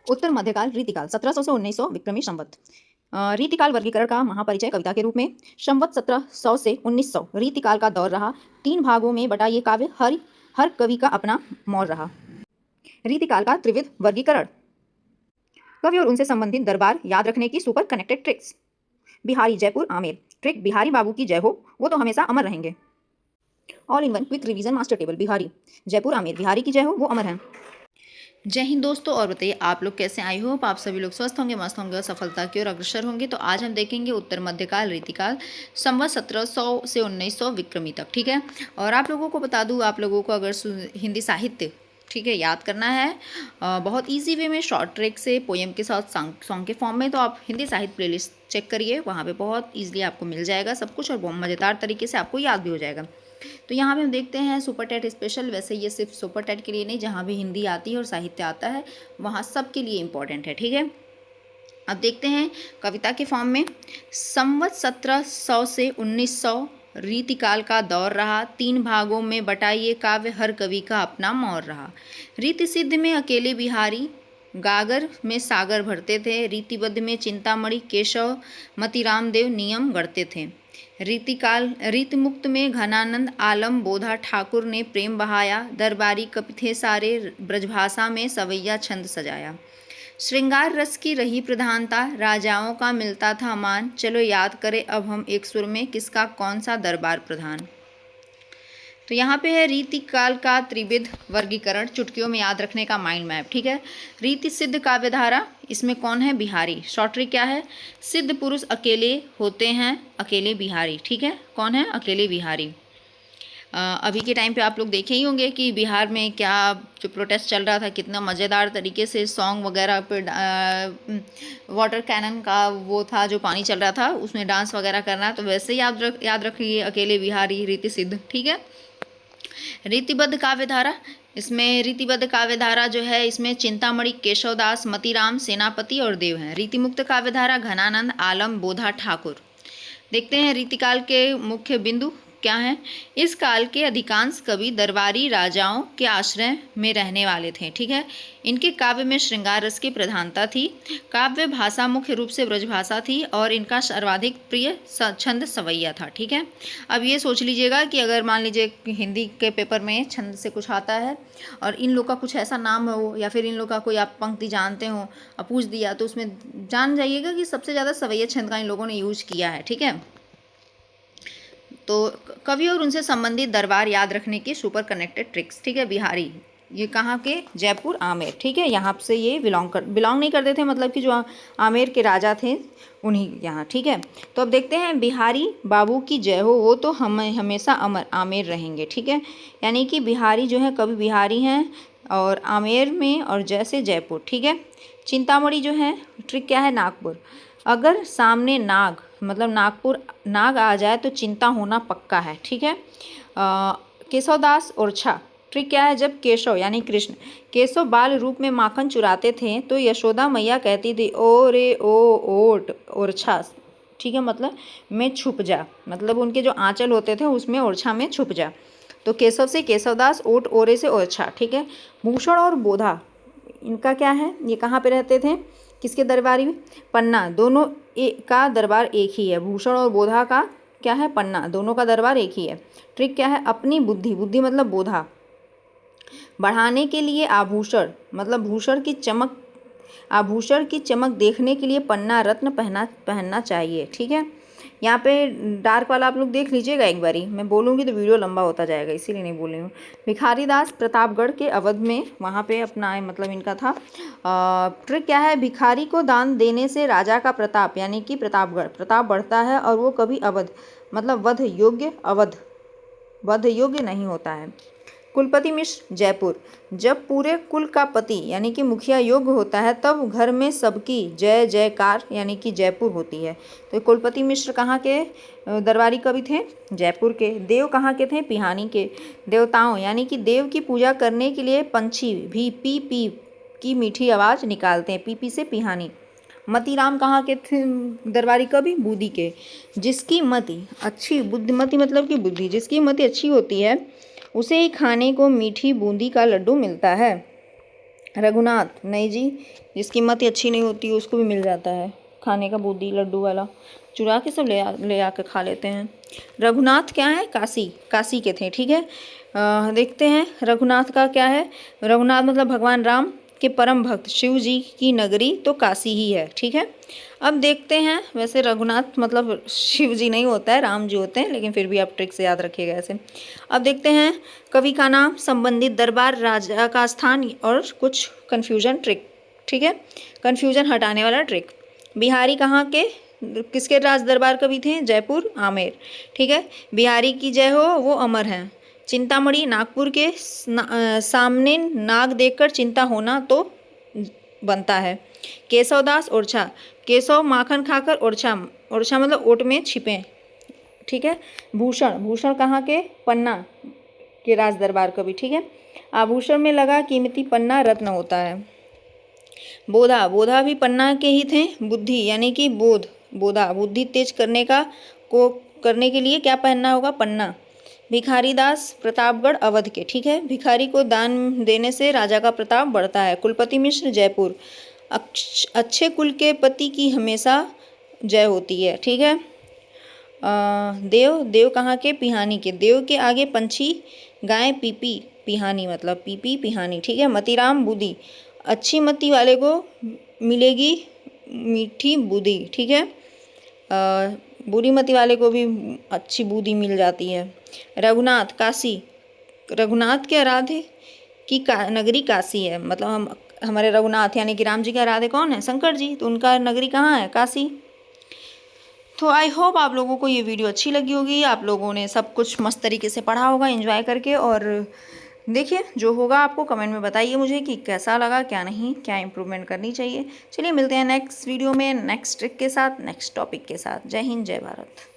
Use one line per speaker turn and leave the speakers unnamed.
उत्तर मध्यकाल रीतिकाल 1700 से 1900 विक्रमी संवत। रीतिकाल वर्गीकरण का महापरिचय कविता के रूप में। संवत 1700 से 1900 रीतिकाल का दौर रहा। 3 भागों में बटा ये काव्य हर कवि का अपना मोड़ रहा। रीतिकाल का त्रिविध वर्गीकरण। कवि और उनसे संबंधित दरबार याद रखने की super connected tricks. Bihari, Jaipur, Amer. Trick Bihari बाबू की जय हो, वो तो हमेशा अमर रहेंगे। All in one quick revision master table. Bihari, Jaipur, Amer. Bihari की जय हो, वो अमर हैं।
जय हिंद दोस्तों, और बताइए आप लोग कैसे आए हो। आप सभी लोग स्वस्थ होंगे, मस्त होंगे और सफलता की ओर अग्रसर होंगे। तो आज हम देखेंगे उत्तर मध्यकाल रीतिकाल संवत 1700 से 1900 विक्रमी तक। ठीक है, और आप लोगों को बता दूं, आप लोगों को अगर हिंदी साहित्य ठीक है याद करना है बहुत इजी वे में, शॉर्ट ट्रिक से, पोएम के साथ सॉन्ग के फॉर्म में, तो आप हिंदी साहित्य प्लेलिस्ट चेक करिए, वहाँ पे बहुत ईजिली आपको मिल जाएगा सब कुछ और बहुत मज़ेदार तरीके से आपको याद भी हो जाएगा। तो यहाँ पे हम देखते हैं सुपर टेट स्पेशल। वैसे ये सिर्फ सुपर टेट के लिए नहीं, जहाँ भी हिंदी आती है और साहित्य आता है वहाँ सब के लिए इम्पॉर्टेंट है। ठीक है, अब देखते हैं कविता के फॉर्म में। संवत 1700 से 1900 रीतिकाल का दौर रहा। 3 भागों में बटा ये काव्य हर कवि का अपना मोड़ रहा। रीति सिद्ध में अकेले बिहारी, गागर में सागर भरते थे। रीतिबद्ध में चिंतामणि, केशव, मतिराम देव नियम गढ़ते थे। रीति मुक्त में घनानंद, आलम, बोधा ठाकुर ने प्रेम बहाया। दरबारी कवि थे सारे, ब्रजभाषा में सवैया छंद सजाया। श्रृंगार रस की रही प्रधानता, राजाओं का मिलता था मान। चलो याद करें अब हम एक सुर में, किसका कौन सा दरबार प्रधान। तो यहाँ पे है रीतिकाल का त्रिविध वर्गीकरण, चुटकियों में याद रखने का माइंड मैप। ठीक है, रीति सिद्ध काव्यधारा, इसमें कौन है, बिहारी। शॉर्ट ट्रिक क्या है, सिद्ध पुरुष अकेले होते हैं, अकेले बिहारी। ठीक है, कौन है, अकेले बिहारी। अभी के टाइम पे आप लोग देखे ही होंगे कि बिहार में क्या जो प्रोटेस्ट चल रहा था, कितना मज़ेदार तरीके से सॉन्ग वगैरह पे वाटर कैनन का वो था, जो पानी चल रहा था उसमें डांस वगैरह करना। तो वैसे याद रखिए, अकेले बिहारी, रीति सिद्ध। ठीक है, रीतिबद्ध काव्यधारा, इसमें रीतिबद्ध काव्यधारा जो है, इसमें चिंतामणि, केशवदास, मतिराम, सेनापति और देव हैं। रीतिमुक्त काव्यधारा घनानंद, आलम, बोधा ठाकुर। देखते हैं रीतिकाल के मुख्य बिंदु क्या हैं। इस काल के अधिकांश कवि दरबारी राजाओं के आश्रय में रहने वाले थे। ठीक है, इनके काव्य में श्रृंगार रस की प्रधानता थी। काव्य भाषा मुख्य रूप से ब्रजभाषा थी और इनका सर्वाधिक प्रिय छंद सवैया था। ठीक है, अब ये सोच लीजिएगा कि अगर मान लीजिए हिंदी के पेपर में छंद से कुछ आता है और इन लोग का कुछ ऐसा नाम हो या फिर इन लोग का कोई आप पंक्ति जानते हो और पूछ दिया, तो उसमें जान जाइएगा कि सबसे ज़्यादा सवैया छंद का इन लोगों ने यूज किया है। ठीक है, तो कवि और उनसे संबंधित दरबार याद रखने की सुपर कनेक्टेड ट्रिक्स। ठीक है, बिहारी, ये कहाँ के, जयपुर, आमेर। ठीक है, यहाँ से ये बिलोंग नहीं करते थे, मतलब कि जो आमेर के राजा थे उन्हीं यहाँ। ठीक है, तो अब देखते हैं बिहारी बाबू की जय हो, वो तो हम हमेशा अमर आमेर रहेंगे। ठीक है, यानी कि बिहारी जो है कवि बिहारी हैं और आमेर में और जैसे जयपुर। ठीक है, चिंतामणि जो है, ट्रिक क्या है, नागपुर। अगर सामने नाग मतलब नागपुर नाग आ जाए तो चिंता होना पक्का है। ठीक है, केशवदास ओरछा, ट्रिक क्या है, जब केशव यानी कृष्ण केशव बाल रूप में माखन चुराते थे तो यशोदा मैया कहती थी, ओ रे ओ ओट ओरछा। ठीक है, मतलब मैं छुप जा, मतलब उनके जो आंचल होते थे उसमें ओरछा में छुप जा। तो केशव से केशवदास, ओट ओरे से ओरछा। ठीक है, भूषण और बोधा, इनका क्या है, ये कहाँ पे रहते थे, किसके दरबारी, पन्ना। दोनों का दरबार एक ही है, भूषण और बोधा का क्या है, पन्ना, दोनों का दरबार एक ही है। ट्रिक क्या है, अपनी बुद्धि मतलब बोधा बढ़ाने के लिए आभूषण, मतलब आभूषण की चमक देखने के लिए पन्ना रत्न पहनना चाहिए। ठीक है, यहाँ पे डार्क वाला आप लोग देख लीजिएगा एक बारी, मैं बोलूँगी तो वीडियो लंबा होता जाएगा, इसीलिए नहीं बोल रही हूँ। भिखारीदास प्रतापगढ़ के अवध में, वहाँ पे अपना मतलब इनका था। ट्रिक क्या है, भिखारी को दान देने से राजा का प्रताप यानी कि प्रताप बढ़ता है और वो कभी अवध मतलब वध योग्य नहीं होता है। कुलपति मिश्र, जयपुर, जब पूरे कुल का पति यानी कि मुखिया योग्य होता है तब घर में सबकी जय जयकार यानी कि जयपुर होती है। तो कुलपति मिश्र कहाँ के दरबारी कवि थे, जयपुर के। देव कहाँ के थे, पिहानी के। देवताओं यानी कि देव की पूजा करने के लिए पंछी भी पी पी की मीठी आवाज़ निकालते हैं, पी से पिहानी। मतिराम कहाँ के थे दरबारी कवि, बूंदी के। जिसकी मति अच्छी, बुद्धिमती मतलब कि बुद्धि, जिसकी मति अच्छी होती है उसे ही खाने को मीठी बूंदी का लड्डू मिलता है।
रघुनाथ नहीं जी, जिसकी मत अच्छी नहीं होती उसको भी मिल जाता है खाने का बूंदी लड्डू वाला, चुरा के सब ले आकर खा लेते हैं। रघुनाथ क्या है? काशी के थे, ठीक है। देखते हैं रघुनाथ का क्या है। रघुनाथ मतलब भगवान राम के परम भक्त शिव जी की नगरी तो काशी ही है, ठीक है। अब देखते हैं, वैसे रघुनाथ मतलब शिव जी नहीं होता है, राम जी होते हैं, लेकिन फिर भी आप ट्रिक से याद रखिएगा ऐसे। अब देखते हैं कवि का नाम, संबंधित दरबार, राजा का स्थान और कुछ कन्फ्यूजन ट्रिक, ठीक है, कन्फ्यूजन हटाने वाला ट्रिक। बिहारी कहाँ के, किसके राज दरबार कवि थे? जयपुर, आमेर, ठीक है। बिहारी की जय हो वो अमर हैं। चिंतामणि नागपुर के सामने नाग देखकर चिंता होना तो बनता है। केशवदास ओरछा, केशव माखन खाकर ओरछा मतलब ओट में छिपे, ठीक है। भूषण कहाँ के? पन्ना के राज दरबार कवि, ठीक है। आभूषण में लगा कीमती पन्ना रत्न होता है। बोधा भी पन्ना के ही थे। बुद्धि यानी कि बोधा बुद्धि तेज करने के लिए क्या पहनना होगा? पन्ना। भिखारी दास प्रतापगढ़ अवध के, ठीक है। भिखारी को दान देने से राजा का प्रताप बढ़ता है। कुलपति मिश्र जयपुर, अच्छे कुल के पति की हमेशा जय होती है, ठीक है। देव कहाँ के? पिहानी के। देव के आगे पंछी, गाय पीपी पिहानी मतलब पीपी पिहानी, ठीक है। मतीराम बुद्धि, अच्छी मति वाले को मिलेगी मीठी बुद्धि, ठीक है। बुरी मति वाले को भी अच्छी बुद्धि मिल जाती है। रघुनाथ काशी, रघुनाथ के आराध्य की नगरी काशी है, मतलब हमारे रघुनाथ यानी कि राम जी के आराध्य कौन है? शंकर जी, तो उनका नगरी कहाँ है? काशी। तो आई होप आप लोगों को ये वीडियो अच्छी लगी होगी, आप लोगों ने सब कुछ मस्त तरीके से पढ़ा होगा एंजॉय करके। और देखिए जो होगा आपको कमेंट में बताइए मुझे कि कैसा लगा, क्या नहीं, क्या इम्प्रूवमेंट करनी चाहिए। चलिए मिलते हैं नेक्स्ट वीडियो में नेक्स्ट ट्रिक के साथ, नेक्स्ट टॉपिक के साथ। जय हिंद, जय भारत।